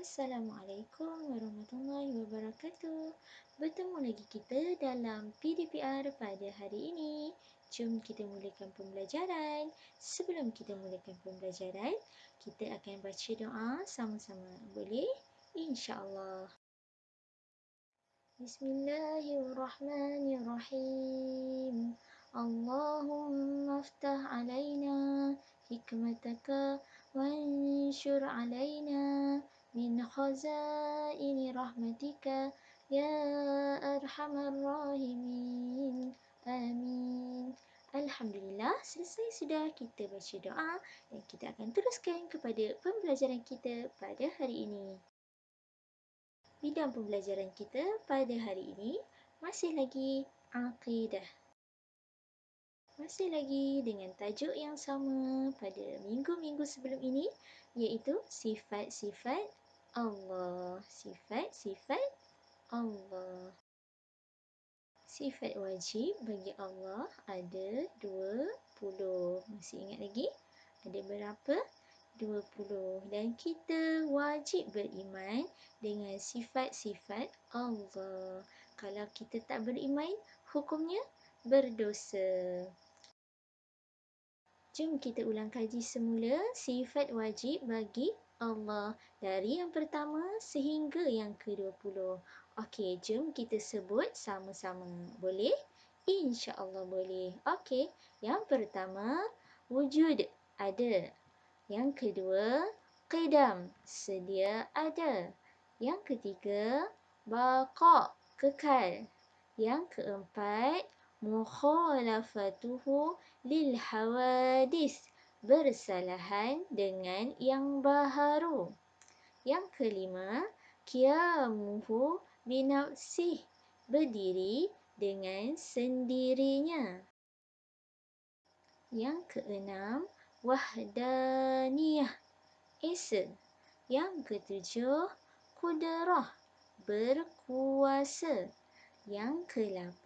Assalamualaikum warahmatullahi wabarakatuh. Bertemu lagi kita dalam PDPR pada hari ini. Jom kita mulakan pembelajaran. Sebelum kita mulakan pembelajaran, kita akan baca doa sama-sama. Boleh? InsyaAllah. Bismillahirrahmanirrahim. Allahumma aftah alaina hikmataka wanshur alaina min khazaini rahmatika ya arhamar rahimin. Amin. Alhamdulillah, selesai sudah kita baca doa dan kita akan teruskan kepada pembelajaran kita pada hari ini. Bidang pembelajaran kita pada hari ini masih lagi akidah. Masih lagi dengan tajuk yang sama pada minggu-minggu sebelum ini, iaitu sifat-sifat Allah. Sifat-sifat Allah. Sifat wajib bagi Allah ada 20. Masih ingat lagi? Ada berapa? 20. Dan kita wajib beriman dengan sifat-sifat Allah. Kalau kita tak beriman, hukumnya berdosa. Jom kita ulang kaji semula sifat wajib bagi Allah dari yang pertama sehingga yang ke-20. Okey, jom kita sebut sama-sama. Boleh? InsyaAllah boleh. Okey, yang pertama wujud, ada. Yang kedua, qidam, sedia ada. Yang ketiga, baqa, kekal. Yang keempat, mukhalafatuhu lil hawadis, bersalahan dengan yang baharu. Yang kelima, qiyamuhu binafsih, berdiri dengan sendirinya. Yang keenam, wahdaniyah, esa. Yang ketujuh, qudrah, berkuasa. Yang ke-8,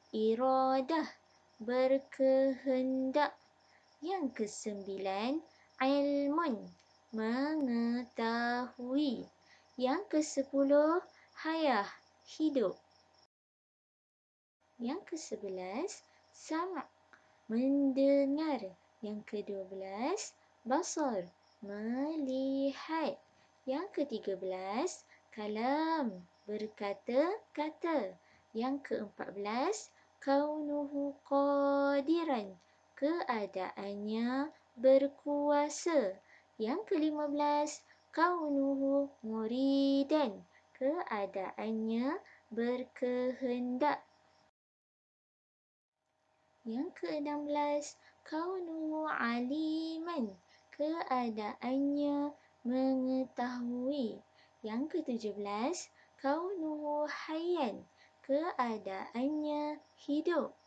iradah, berkehendak. Yang ke-9, ilmun, mengetahui. Yang ke-10, hayah, hidup. Yang ke-11, sama', mendengar. Yang ke-12, basar, melihat. Yang ke-13, kalam, berkata-kata. Yang ke-14, kaunuhu qadiran, keadaannya berkuasa. Yang ke-15, kaunuhu muridan, keadaannya berkehendak. Yang ke-16, kaunuhu aliman, keadaannya mengetahui. Yang ke-17, kaunuhu hayyan, keadaannya hidup.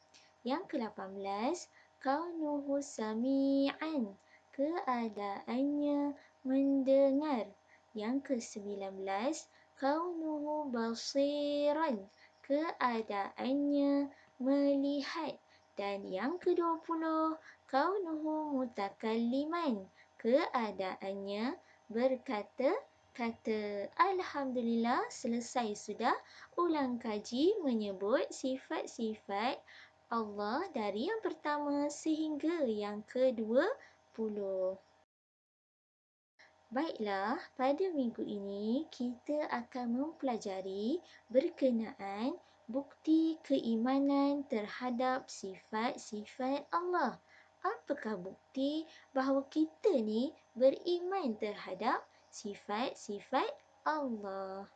Yang ke-18, kaunuhu sami'an, keadaannya mendengar. Yang ke-19, kaunuhu basiran, keadaannya melihat. Dan yang ke-20, kaunuhu mutakalliman, keadaannya berkata-kata. Alhamdulillah, selesai sudah ulang kaji menyebut sifat-sifat Allah dari yang pertama sehingga yang ke-20. Baiklah, pada minggu ini kita akan mempelajari berkenaan bukti keimanan terhadap sifat-sifat Allah. Apakah bukti bahawa kita ni beriman terhadap sifat-sifat Allah?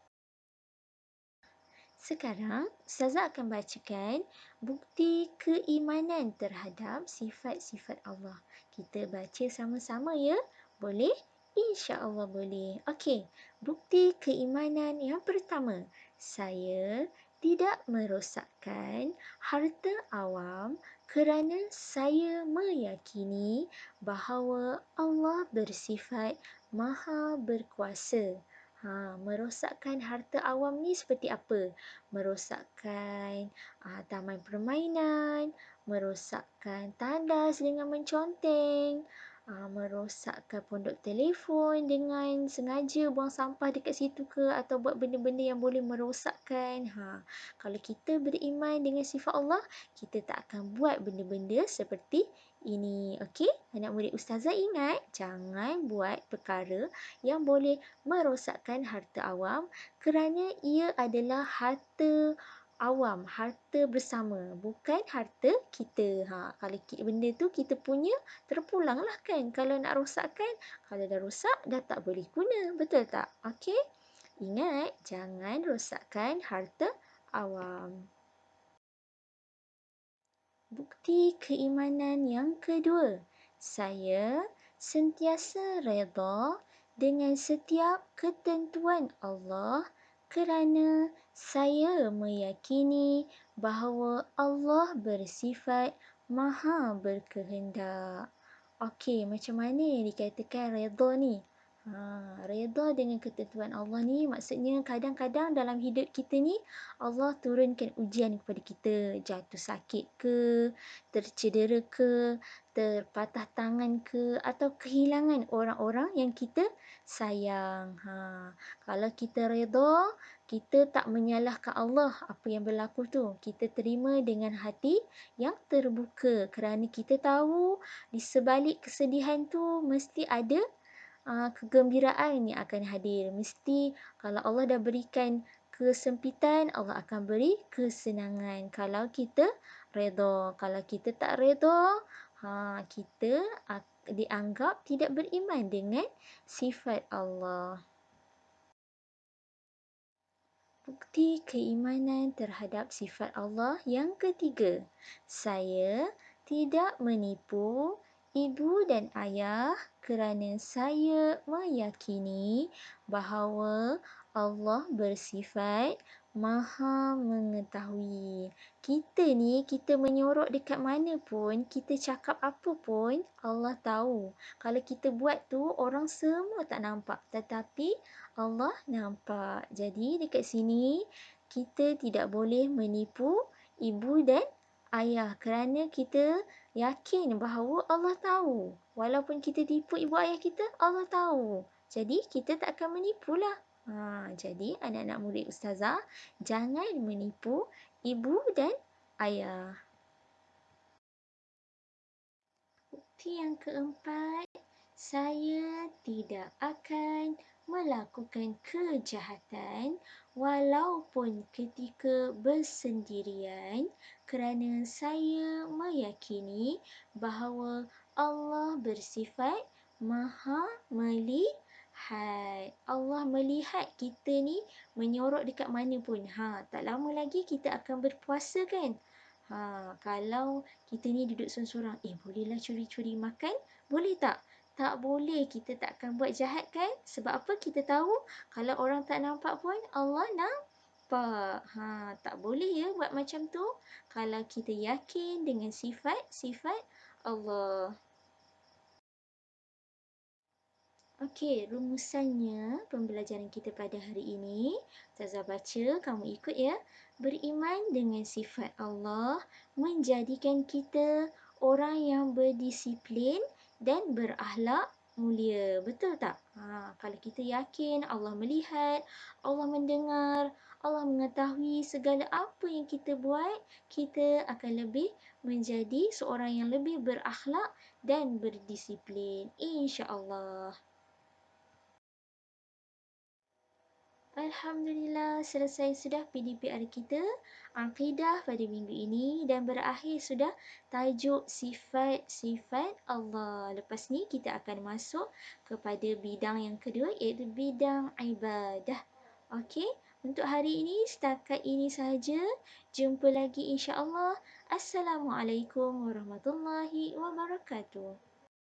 Sekarang, Ustazah akan bacakan bukti keimanan terhadap sifat-sifat Allah. Kita baca sama-sama ya. Boleh? InsyaAllah boleh. Okey, bukti keimanan yang pertama. Saya tidak merosakkan harta awam kerana saya meyakini bahawa Allah bersifat Maha Berkuasa. Merosakkan harta awam ni seperti apa? Merosakkan taman permainan, merosakkan tandas dengan menconteng, Merosakkan pondok telefon dengan sengaja buang sampah dekat situ ke atau buat benda-benda yang boleh merosakkan. Kalau kita beriman dengan sifat Allah, kita tak akan buat benda-benda seperti ini. Okey, anak murid ustazah ingat, jangan buat perkara yang boleh merosakkan harta awam kerana ia adalah harta awam, harta bersama, bukan harta kita. Kalau benda tu kita punya, terpulanglah kan. Kalau nak rosakkan, kalau dah rosak, dah tak boleh guna. Betul tak? Okey? Ingat, jangan rosakkan harta awam. Bukti keimanan yang kedua, saya sentiasa redha dengan setiap ketentuan Allah kerana saya meyakini bahawa Allah bersifat maha berkehendak. Okey, macam mana yang dikatakan redha ni? Redha dengan ketentuan Allah ni maksudnya kadang-kadang dalam hidup kita ni Allah turunkan ujian kepada kita, jatuh sakit ke, tercedera ke, terpatah tangan ke, atau kehilangan orang-orang yang kita sayang. Kalau kita redha, kita tak menyalahkan Allah apa yang berlaku tu. Kita terima dengan hati yang terbuka kerana kita tahu di sebalik kesedihan tu mesti ada kegembiraan yang akan hadir. Mesti kalau Allah dah berikan kesempitan, Allah akan beri kesenangan. Kalau kita redha. Kalau kita tak redha, kita dianggap tidak beriman dengan sifat Allah. Bukti keimanan terhadap sifat Allah yang ketiga, saya tidak menipu ibu dan ayah kerana saya meyakini bahawa Allah bersifat Maha mengetahui. Kita menyorok dekat mana pun, kita cakap apa pun, Allah tahu. Kalau kita buat tu, orang semua tak nampak. Tetapi Allah nampak. Jadi dekat sini kita tidak boleh menipu ibu dan ayah kerana kita yakin bahawa Allah tahu. Walaupun kita tipu ibu ayah kita, Allah tahu. Jadi kita tak akan menipulah. Jadi anak-anak murid ustazah, jangan menipu ibu dan ayah. Bukti yang keempat, saya tidak akan melakukan kejahatan walaupun ketika bersendirian kerana saya meyakini bahawa Allah bersifat Maha Melihat. Allah melihat kita ni menyorok dekat mana pun. Tak lama lagi kita akan berpuasa kan? Kalau kita ni duduk sorang-sorang, bolehlah curi-curi makan? Boleh tak? Tak boleh, kita tak akan buat jahat kan? Sebab apa? Kita tahu kalau orang tak nampak pun Allah nampak. Tak boleh ya buat macam tu. Kalau kita yakin dengan sifat-sifat Allah. Okey, rumusannya pembelajaran kita pada hari ini. Ustazah baca, kamu ikut ya. Beriman dengan sifat Allah menjadikan kita orang yang berdisiplin dan berakhlak mulia. Betul tak? Kalau kita yakin Allah melihat, Allah mendengar, Allah mengetahui segala apa yang kita buat, kita akan lebih menjadi seorang yang lebih berakhlak dan berdisiplin. InsyaAllah. Alhamdulillah, selesai sudah PDPR kita, akidah pada minggu ini dan berakhir sudah tajuk sifat-sifat Allah. Lepas ni kita akan masuk kepada bidang yang kedua iaitu bidang ibadah. Okey, untuk hari ini setakat ini sahaja. Jumpa lagi insya-Allah. Assalamualaikum warahmatullahi wabarakatuh.